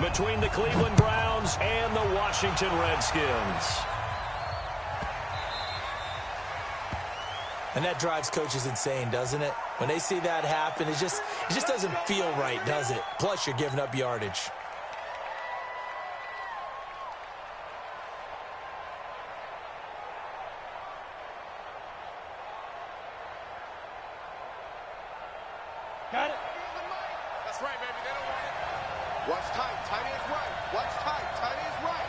between the Cleveland Browns and the Washington Redskins. And that drives coaches insane, doesn't it? When they see that happen, it just doesn't feel right, does it? Plus, you're giving up yardage. Got it. That's right, baby. They don't want it. Watch tight. Tight end's right. Watch tight. Tight end's right.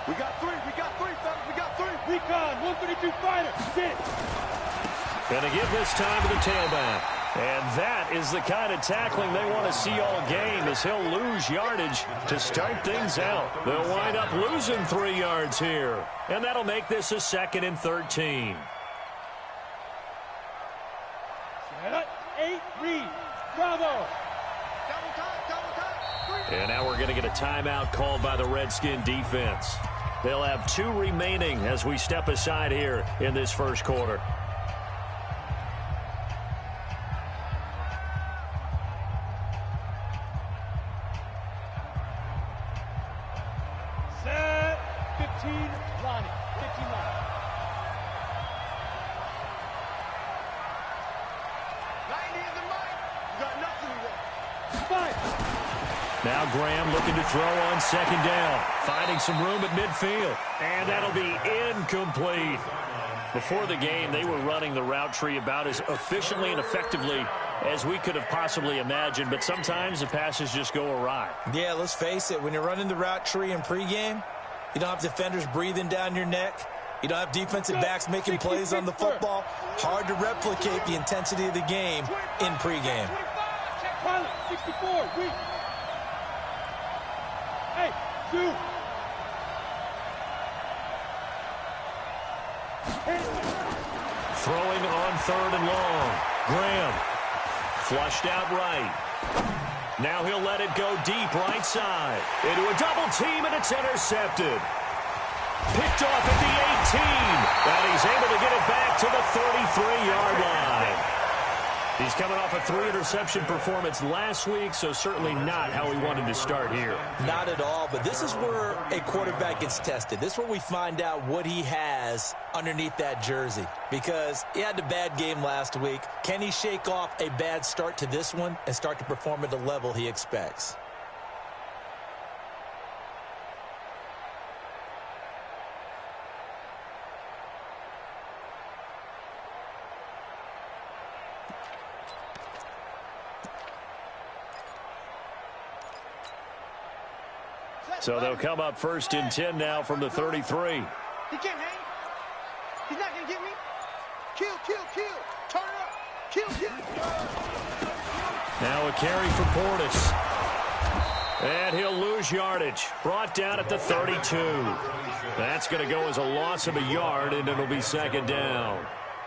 We got three. We got three, fellas. We got three. Recon. 132 fighter. Sit. Going to give this time to the tailback. And that is the kind of tackling they want to see all game, as he'll lose yardage to start things out. They'll wind up losing 3 yards here. And that'll make this a 2nd and 13. Set up. 8 read. Bravo. And now we're going to get a timeout called by the Redskin defense. They'll have 2 remaining as we step aside here in this first quarter. Set. 15 line. 15 line. 90 is the mic. You got nothing to want. 5. Now Graham looking to throw on 2nd down. Finding some room at midfield. And that'll be incomplete. Before the game, they were running the route tree about as efficiently and effectively as we could have possibly imagined. But sometimes the passes just go awry. Yeah, let's face it. When you're running the route tree in pregame, you don't have defenders breathing down your neck. You don't have defensive backs making plays on the football. Hard to replicate the intensity of the game in pregame. Pilot. 64. Weak. Hey, 2. Throwing on 3rd and long. Graham flushed out right. Now he'll let it go deep right side. Into a double team, and it's intercepted. Picked off at the 18. And he's able to get it back to the 33-yard line. He's coming off a 3-interception performance last week, so certainly not how he wanted to start here. Not at all, but this is where a quarterback gets tested. This is where we find out what he has underneath that jersey, because he had a bad game last week. Can he shake off a bad start to this one and start to perform at the level he expects? So they'll come up 1st and 10 now from the 33. He can't hang. He's not going to get me. Kill, kill, kill. Turn it up. Kill, kill. Now a carry for Portis. And he'll lose yardage. Brought down at the 32. That's going to go as a loss of a yard, and it'll be 2nd down.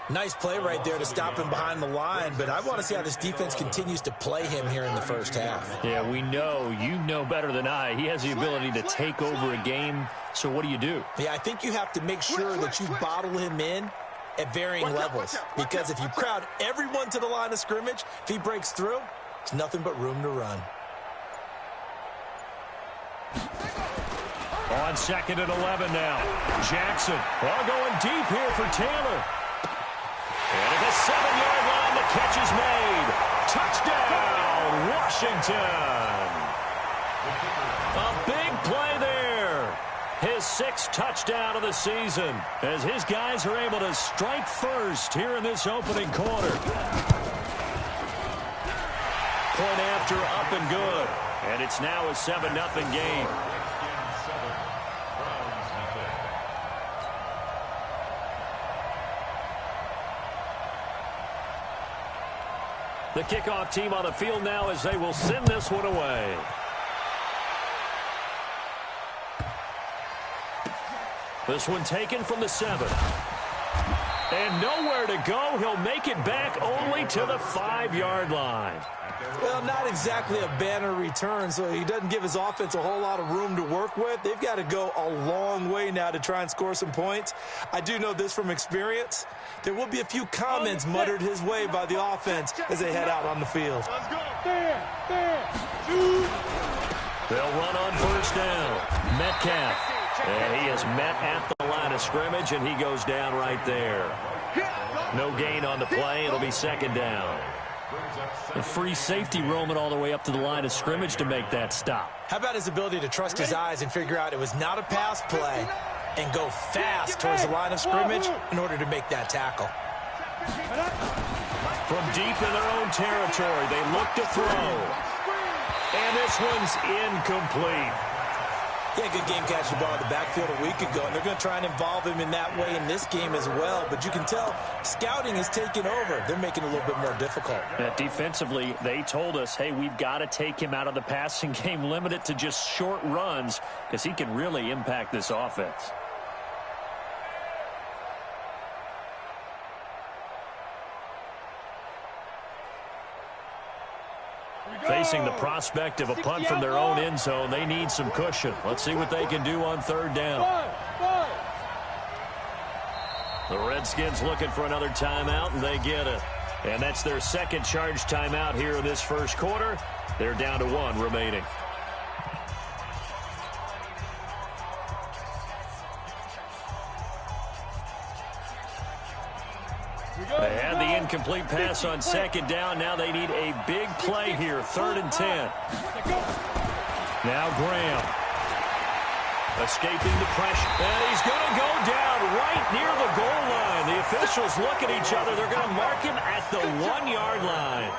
Nice play right there to stop him behind the line, but I want to see how this defense continues to play him here in the first half. Yeah, we know. You know better than I. He has the ability to take over a game, so what do? Yeah, I think you have to make sure that you bottle him in at varying levels, because if you crowd everyone to the line of scrimmage, if he breaks through, it's nothing but room to run. On 2nd and 11 now. Jackson all going deep here for Taylor. And at the 7-yard line, the catch is made. Touchdown, Washington. A big play there. His 6th touchdown of the season, as his guys are able to strike first here in this opening quarter. Point after, up and good. And it's now a 7-0 game. The kickoff team on the field now as they will send this one away. This one taken from the 7. And nowhere to go. He'll make it back only to the 5-yard line. Well, not exactly a banner return, so he doesn't give his offense a whole lot of room to work with. They've got to go a long way now to try and score some points. I do know this from experience. There will be a few comments muttered his way by the offense as they head out on the field. Let's go. There. 2. They'll run on first down. Metcalf. And he is met at the line of scrimmage, and he goes down right there. No gain on the play. It'll be second down. A free safety roaming all the way up to the line of scrimmage to make that stop. How about his ability to trust his eyes and figure out it was not a pass play and go fast towards the line of scrimmage in order to make that tackle. From deep in their own territory, they look to throw. And this one's incomplete. He had a good game catching the ball in the backfield a week ago, and they're going to try and involve him in that way in this game as well. But you can tell scouting is taking over. They're making it a little bit more difficult. Defensively, they told us, hey, we've got to take him out of the passing game, limit it to just short runs, because he can really impact this offense. Facing the prospect of a punt from their own end zone, they need some cushion. Let's see what they can do on third down. The Redskins looking for another timeout, and they get it. And that's their second charge timeout here in this first quarter. They're down to one remaining. They had the incomplete pass on second down. Now they need a big play here, 3rd and 10. Now Graham. Escaping the pressure. And he's going to go down right near the goal line. The officials look at each other. They're going to mark him at the 1-yard line.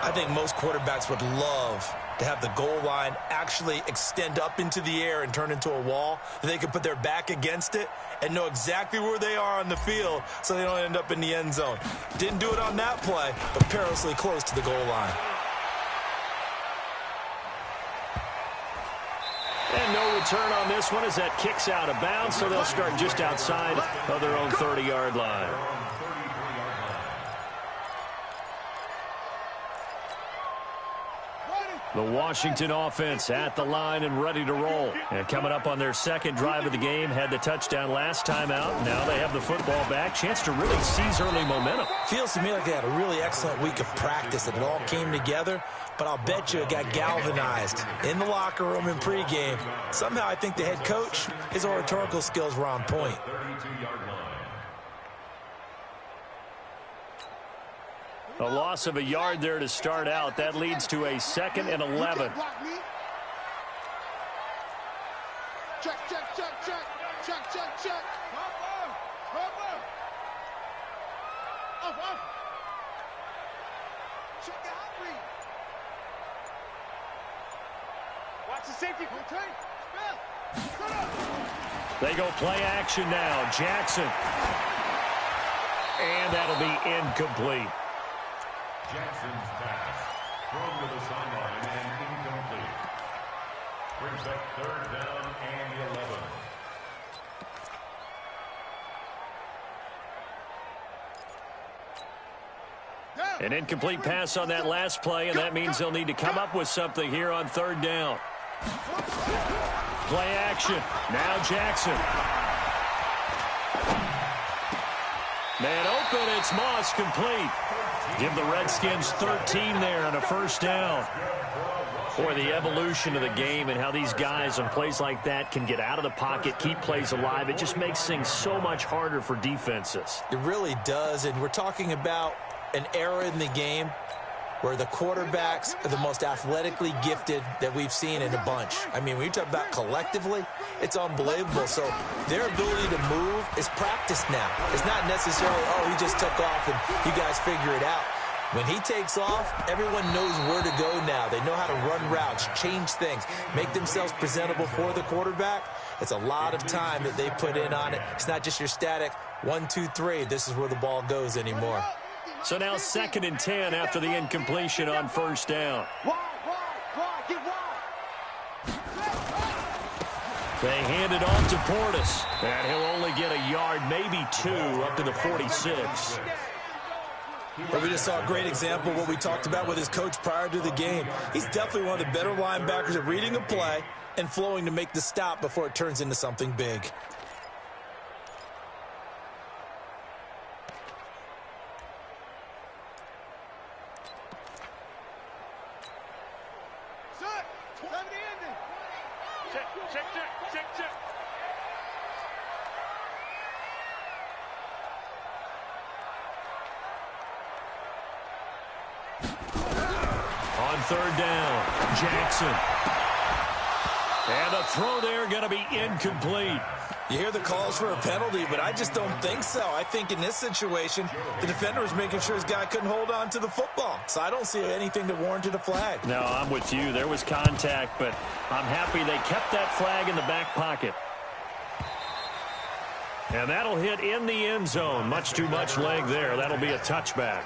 I think most quarterbacks would love to have the goal line actually extend up into the air and turn into a wall. They could put their back against it and know exactly where they are on the field so they don't end up in the end zone. Didn't do it on that play, but perilously close to the goal line. And no return on this one as that kicks out of bounds, so they'll start just outside of their own 30-yard line. The Washington offense at the line and ready to roll. And coming up on their second drive of the game, had the touchdown last time out. Now they have the football back. Chance to really seize early momentum. Feels to me like they had a really excellent week of practice and it all came together. But I'll bet you it got galvanized in the locker room in pregame. Somehow I think the head coach, his oratorical skills were on point. A loss of a yard there to start out. That leads to a 2nd and 11. Check, check, check, check, check, check, check. Off. Check the hot read. Watch the safety. They go play action now. Jackson. And that'll be incomplete. Jackson's pass thrown to the sideline and incomplete. Brings up 3rd down and 11. An incomplete pass on that last play, and that means they'll need to come up with something here on 3rd down. Play action. Now Jackson. Man open, it's Moss, complete. Give the Redskins 13 there on a 1st down. Boy, the evolution of the game and how these guys on plays like that can get out of the pocket, keep plays alive, it just makes things so much harder for defenses. It really does, and we're talking about an era in the game where the quarterbacks are the most athletically gifted that we've seen in a bunch. I mean, when you talk about collectively, it's unbelievable. So their ability to move is practiced now. It's not necessarily, oh, he just took off and you guys figure it out. When he takes off, everyone knows where to go now. They know how to run routes, change things, make themselves presentable for the quarterback. It's a lot of time that they put in on it. It's not just your static 1, 2, 3. This is where the ball goes anymore. So now 2nd and 10 after the incompletion on 1st down. They hand it off to Portis, and he'll only get a yard, maybe 2, up to the 46. But we just saw a great example of what we talked about with his coach prior to the game. He's definitely one of the better linebackers at reading a play and flowing to make the stop before it turns into something big. Set. 70 in. Check, check, check, check, check. On third down, Jackson. And the throw there going to be incomplete. You hear the calls for a penalty, but I just don't think so. I think in this situation, the defender was making sure his guy couldn't hold on to the football. So I don't see anything that warranted a flag. No, I'm with you. There was contact, but I'm happy they kept that flag in the back pocket. And that'll hit in the end zone. Much too much leg there. That'll be a touchback.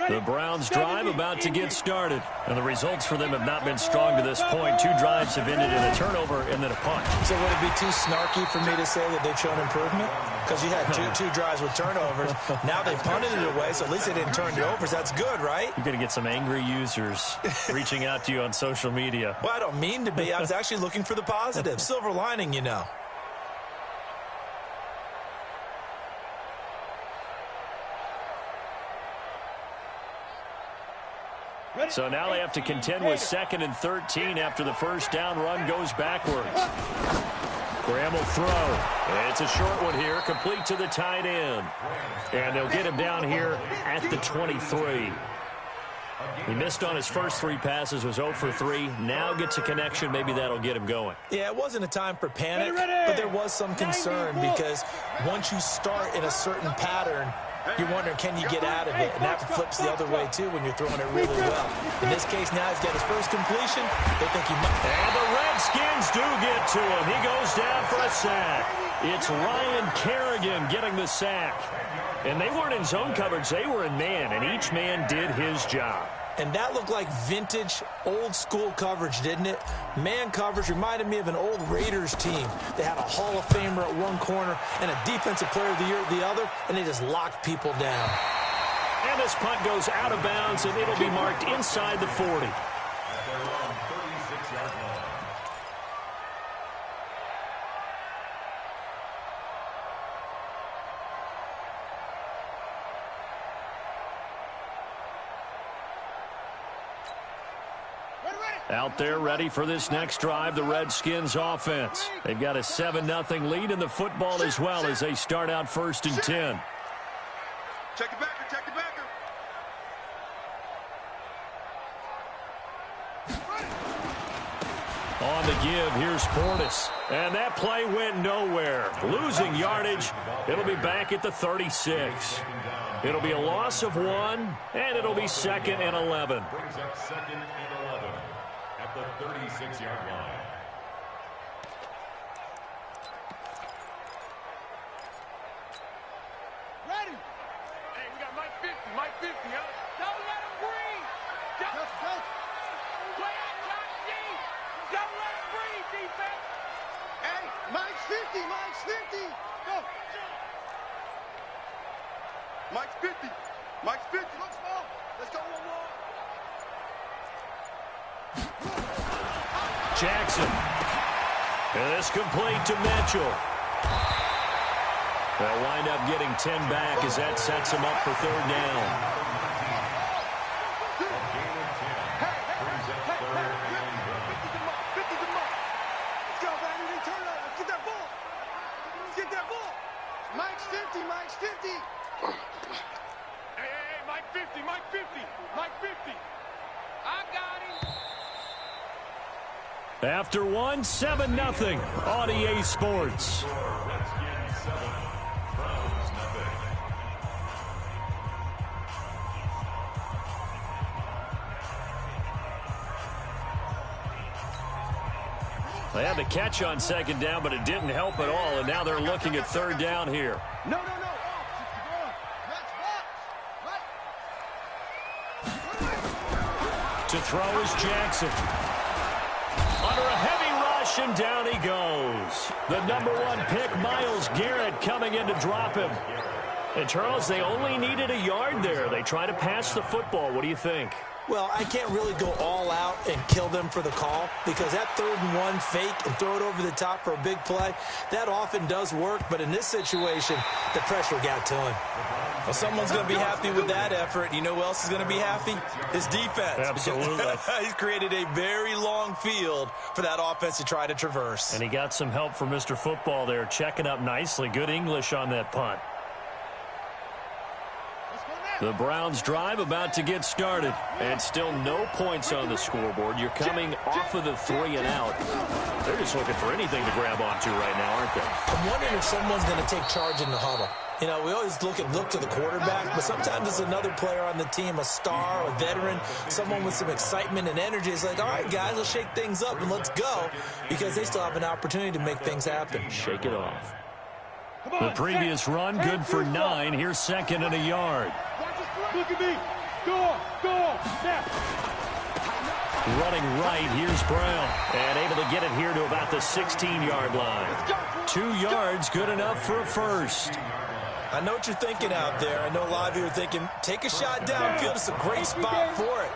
The Browns' drive about to get started. And the results for them have not been strong to this point. 2 drives have ended in a turnover and then a punt. So would it be too snarky for me to say that they've shown improvement? Because you had two drives with turnovers. Now they punted it away, so at least they didn't turn it over. So that's good, right? You're going to get some angry users reaching out to you on social media. Well, I don't mean to be. I was actually looking for the positive. Silver lining, you know. So now they have to contend with 2nd and 13 after the first down run goes backwards. Graham will throw. It's a short one here, complete to the tight end. And they'll get him down here at the 23. He missed on his first 3 passes, was 0 for 3. Now gets a connection. Maybe that'll get him going. Yeah, it wasn't a time for panic, but there was some concern because once you start in a certain pattern, you're wondering, can you get out of it? And that flips the other way, too, when you're throwing it really well. In this case, now he's got his first completion. They think he might. And the Redskins do get to him. He goes down for a sack. It's Ryan Kerrigan getting the sack. And they weren't in zone coverage. They were in man, and each man did his job. And that looked like vintage, old-school coverage, didn't it? Man coverage reminded me of an old Raiders team. They had a Hall of Famer at one corner and a Defensive Player of the Year at the other, and they just locked people down. And this punt goes out of bounds, and it'll be marked inside the 40. Out there ready for this next drive, the Redskins offense. They've got a 7-0 lead in the football as well as they start out 1st and 10. Check it backer, check it backer. On the give, here's Portis. And that play went nowhere. Losing yardage. It'll be back at the 36. It'll be a loss of 1, and it'll be 2nd and 11. Brings up 2nd and 11 at the 36-yard line. Ready. Hey, we got Mike 50, Mike 50, huh? Don't let him breathe. Don't. Play out, Josh G. Don't let him breathe, defense. Hey, Mike's 50, Mike's 50. Go. Mike's 50. Mike's 50. Look small. Let's go one more. Jackson. And this complete to Mitchell. They'll wind up getting 10 back as that sets him up for 3rd down. Mike's 50, Mike's 50. Hey, Mike 50, Mike 50, Mike 50. I got him. After 1, 7-0 on EA Sports. Redskins 7, Browns nothing. They had the catch on 2nd down, but it didn't help at all, and now they're looking at 3rd down here. No. To throw is Jackson. Under a heavy rush, and down he goes. The number 1 pick, Myles Garrett, coming in to drop him. And, Charles, they only needed a yard mind there. They try to pass the football. What do you think? Well, I can't really go all out and kill them for the call because that 3rd and 1 fake and throw it over the top for a big play, that often does work. But in this situation, the pressure got to him. Well, someone's going to be happy with that effort. You know who else is going to be happy? His defense. Absolutely. He's created a very long field for that offense to try to traverse. And he got some help from Mr. Football there, checking up nicely. Good English on that punt. The Browns drive about to get started, and still no points on the scoreboard. You're coming off of the 3 and out. They're just looking for anything to grab onto right now, aren't they? I'm wondering if someone's going to take charge in the huddle. You know, we always look to the quarterback, but sometimes it's another player on the team, a star, a veteran, someone with some excitement and energy. It's like, all right, guys, let's shake things up and let's go, because they still have an opportunity to make things happen. Shake it off. The previous run, good for 9. Here's 2nd and a yard. Look at me. Go, snap. Running right, here's Brown. And able to get it here to about the 16-yard line. 2 yards, good enough for a first. I know what you're thinking out there. I know a lot of you are thinking, take a shot downfield. It's a great spot for it.